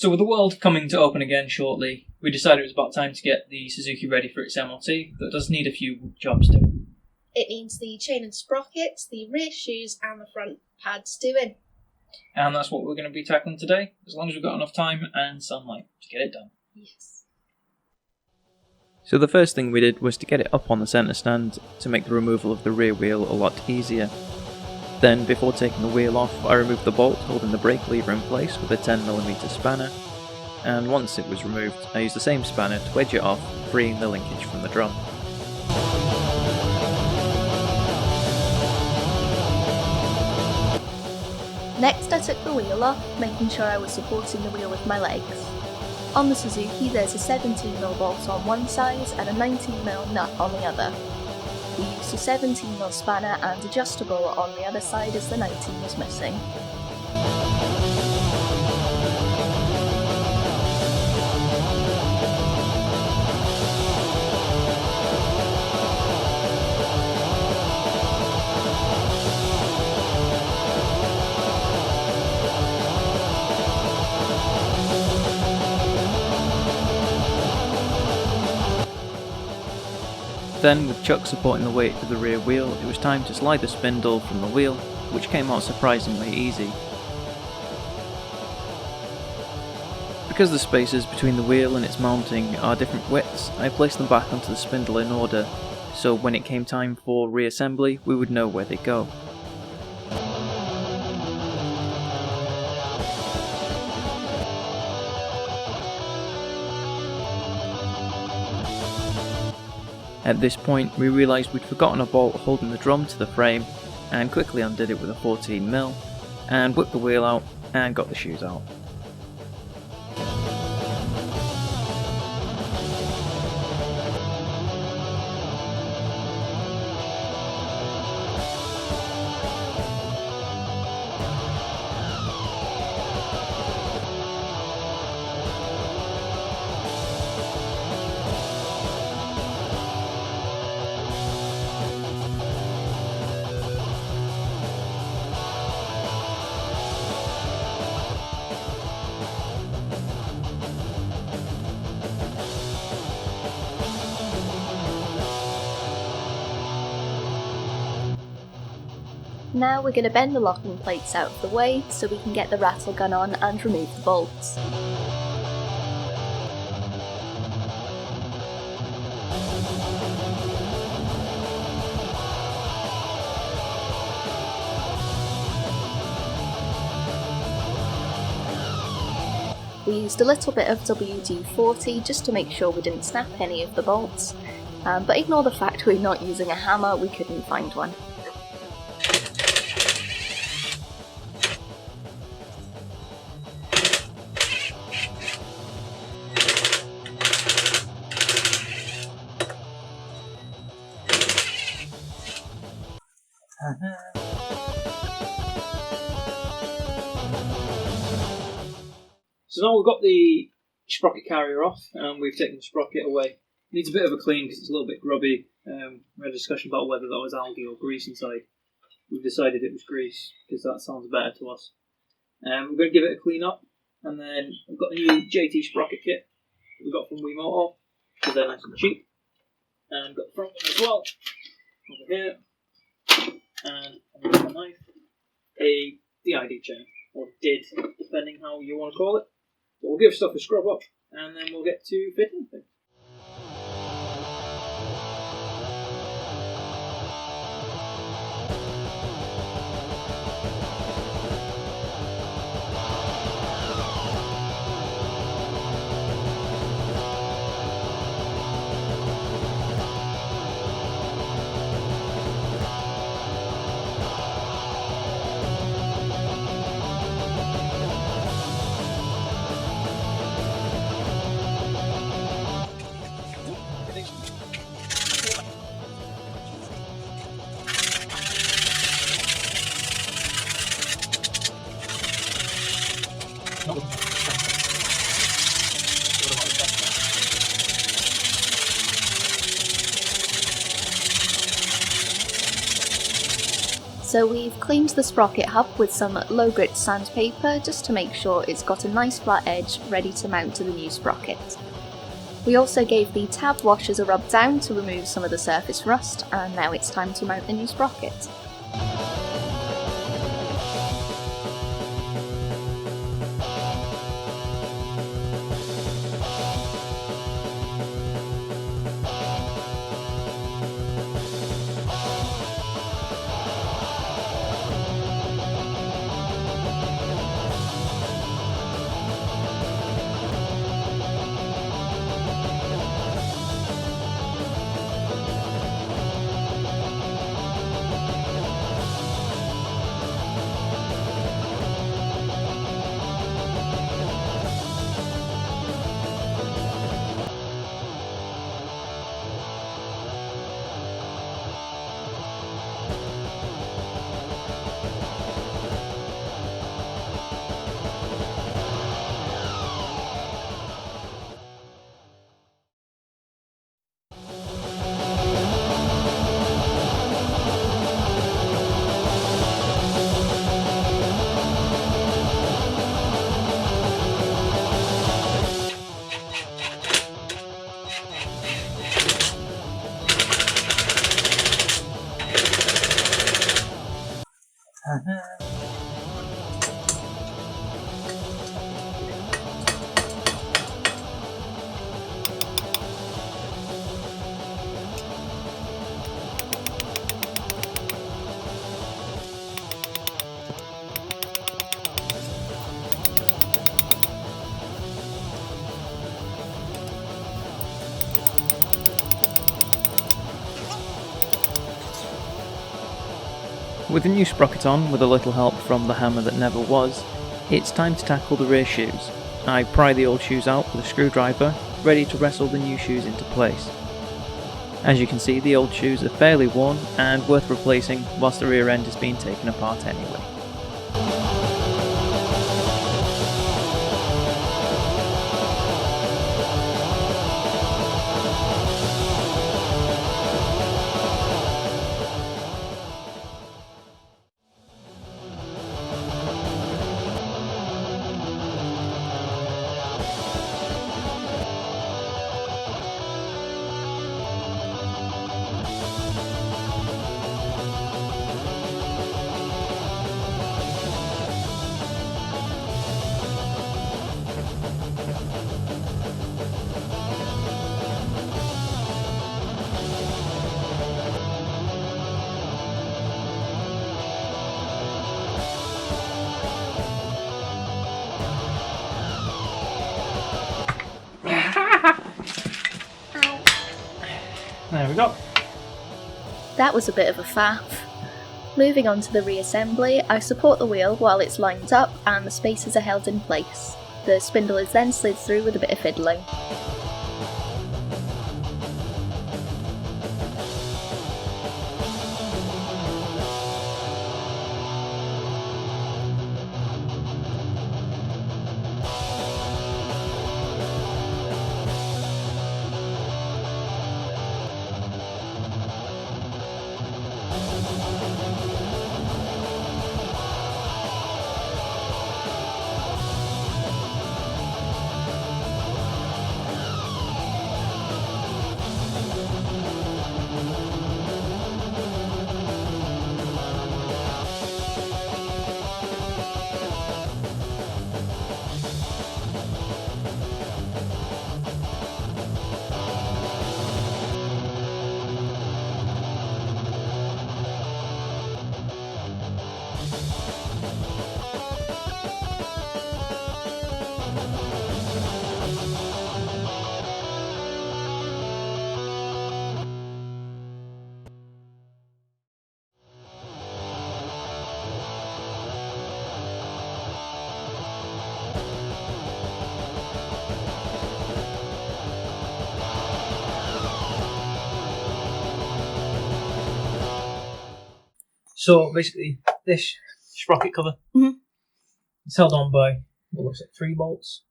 So with the world coming to open again shortly, we decided it was about time to get the Suzuki ready for its MOT, but it does need a few jobs doing. It needs the chain and sprockets, the rear shoes and the front pads doing. And that's what we're going to be tackling today, as long as we've got enough time and sunlight to get it done. Yes. So the first thing we did was to get it up on the centre stand to make the removal of the rear wheel a lot easier. Then, before taking the wheel off, I removed the bolt holding the brake lever in place with a 10mm spanner, and once it was removed, I used the same spanner to wedge it off, freeing the linkage from the drum. Next I took the wheel off, making sure I was supporting the wheel with my legs. On the Suzuki there's a 17mm bolt on one side and a 19mm nut on the other. We used a 17mm spanner and adjustable on the other side as the 19 was missing. Then, with Chuck supporting the weight of the rear wheel, it was time to slide the spindle from the wheel, which came out surprisingly easy. Because the spaces between the wheel and its mounting are different widths, I placed them back onto the spindle in order, so when it came time for reassembly, we would know where they go. At this point, we realised we'd forgotten a bolt holding the drum to the frame, and quickly undid it with a 14mm, and whipped the wheel out, and got the shoes out. Now we're going to bend the locking plates out of the way so we can get the rattle gun on and remove the bolts. We used a little bit of WD-40 just to make sure we didn't snap any of the bolts, but ignore the fact we're not using a hammer, we couldn't find one. So now we've got the sprocket carrier off, and we've taken the sprocket away. It needs a bit of a clean because it's a little bit grubby. We had a discussion about whether that was algae or grease inside. We've decided it was grease because that sounds better to us. We're going to give it a clean up, and then I've got a new JT sprocket kit that we got from MOT because they're nice and cheap. And I've got the front one as well, over here, and on the knife, a DID chain, or DID, depending how you want to call it. But we'll give stuff a scrub up, and then we'll get to fitting things. So we've cleaned the sprocket hub with some low grit sandpaper just to make sure it's got a nice flat edge ready to mount to the new sprocket. We also gave the tab washers a rub down to remove some of the surface rust, and now it's time to mount the new sprocket. With the new sprocket on, with a little help from the hammer that never was, it's time to tackle the rear shoes. I pry the old shoes out with a screwdriver, ready to wrestle the new shoes into place. As you can see, the old shoes are fairly worn and worth replacing whilst the rear end is being taken apart anyway. There we go. That was a bit of a faff. Moving on to the reassembly, I support the wheel while it's lined up and the spacers are held in place. The spindle is then slid through with a bit of fiddling. So basically, this sprocket cover, it's held on by what looks like 3 bolts.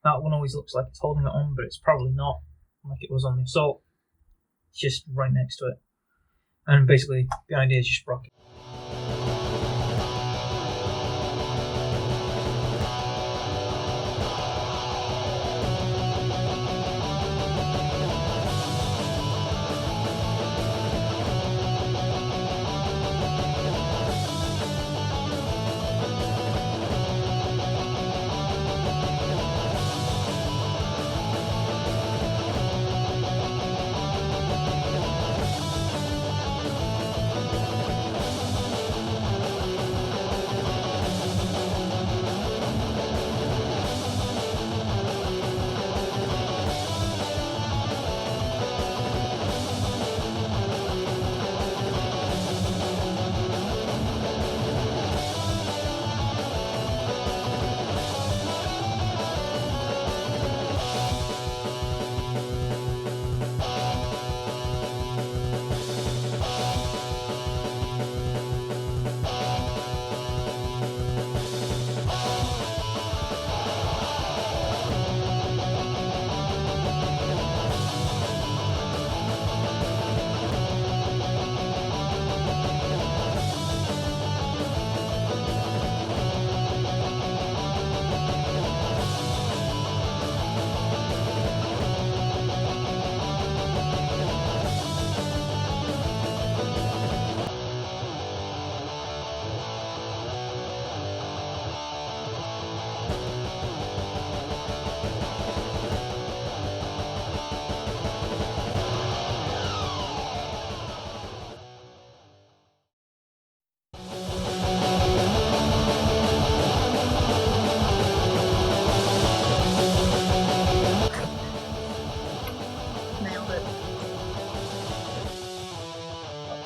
That one always looks like it's holding it on, but it's probably not, like it was on the Assault. It's just right next to it. And basically, the idea is your sprocket.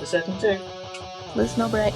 setting too. There's no break.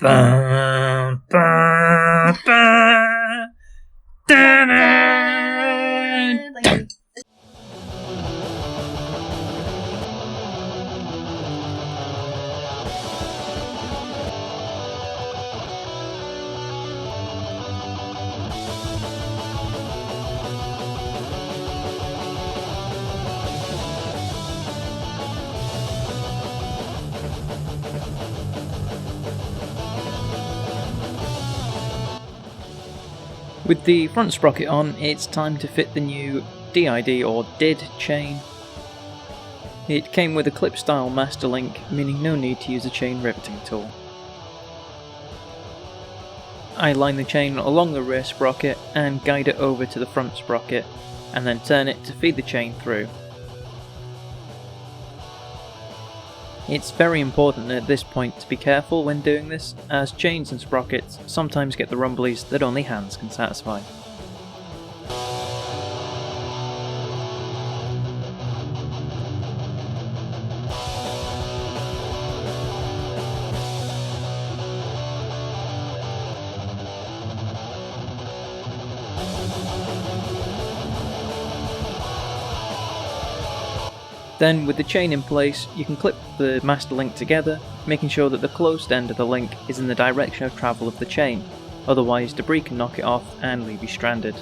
Bum, bum, bum. Da-da. Thank you. With the front sprocket on, it's time to fit the new DID or DID chain. It came with a clip style master link, meaning no need to use a chain riveting tool. I line the chain along the rear sprocket and guide it over to the front sprocket, and then turn it to feed the chain through. It's very important at this point to be careful when doing this, as chains and sprockets sometimes get the rumblies that only hands can satisfy. Then, with the chain in place, you can clip the master link together, making sure that the closed end of the link is in the direction of travel of the chain, otherwise debris can knock it off and leave you stranded.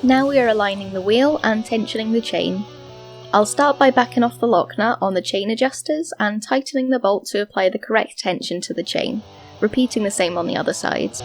Now we are aligning the wheel and tensioning the chain. I'll start by backing off the lock nut on the chain adjusters and tightening the bolt to apply the correct tension to the chain, repeating the same on the other sides.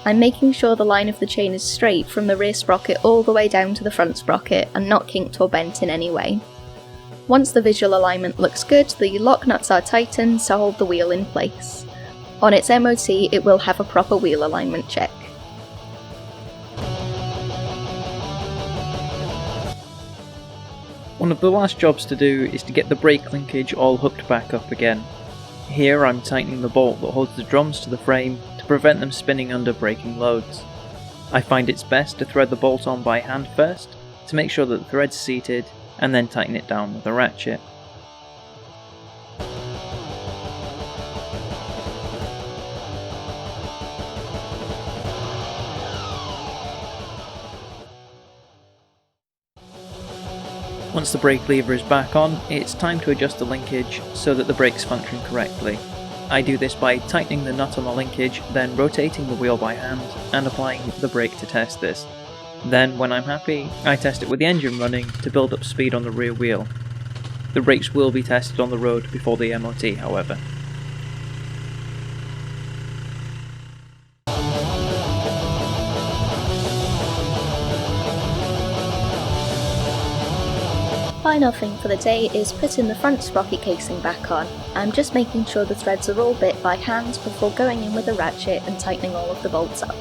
I'm making sure the line of the chain is straight from the rear sprocket all the way down to the front sprocket and not kinked or bent in any way. Once the visual alignment looks good, the lock nuts are tightened to hold the wheel in place. On its MOT, it will have a proper wheel alignment check. One of the last jobs to do is to get the brake linkage all hooked back up again. Here I'm tightening the bolt that holds the drums to the frame to prevent them spinning under braking loads. I find it's best to thread the bolt on by hand first, to make sure that the thread's seated, and then tighten it down with a ratchet. Once the brake lever is back on, it's time to adjust the linkage so that the brakes function correctly. I do this by tightening the nut on the linkage, then rotating the wheel by hand, and applying the brake to test this. Then, when I'm happy, I test it with the engine running to build up speed on the rear wheel. The brakes will be tested on the road before the MOT, however. Final thing for the day is putting the front sprocket casing back on. I'm just making sure the threads are all bit by hand before going in with a ratchet and tightening all of the bolts up.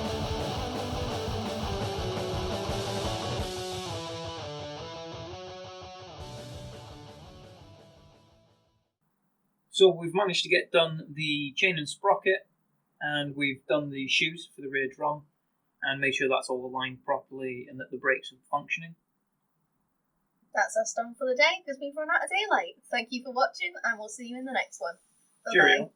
So we've managed to get done the chain and sprocket, and we've done the shoes for the rear drum, and made sure that's all aligned properly and that the brakes are functioning. That's us done for the day because we've run out of daylight. Thank you for watching, and we'll see you in the next one. Bye-bye. Cheerio.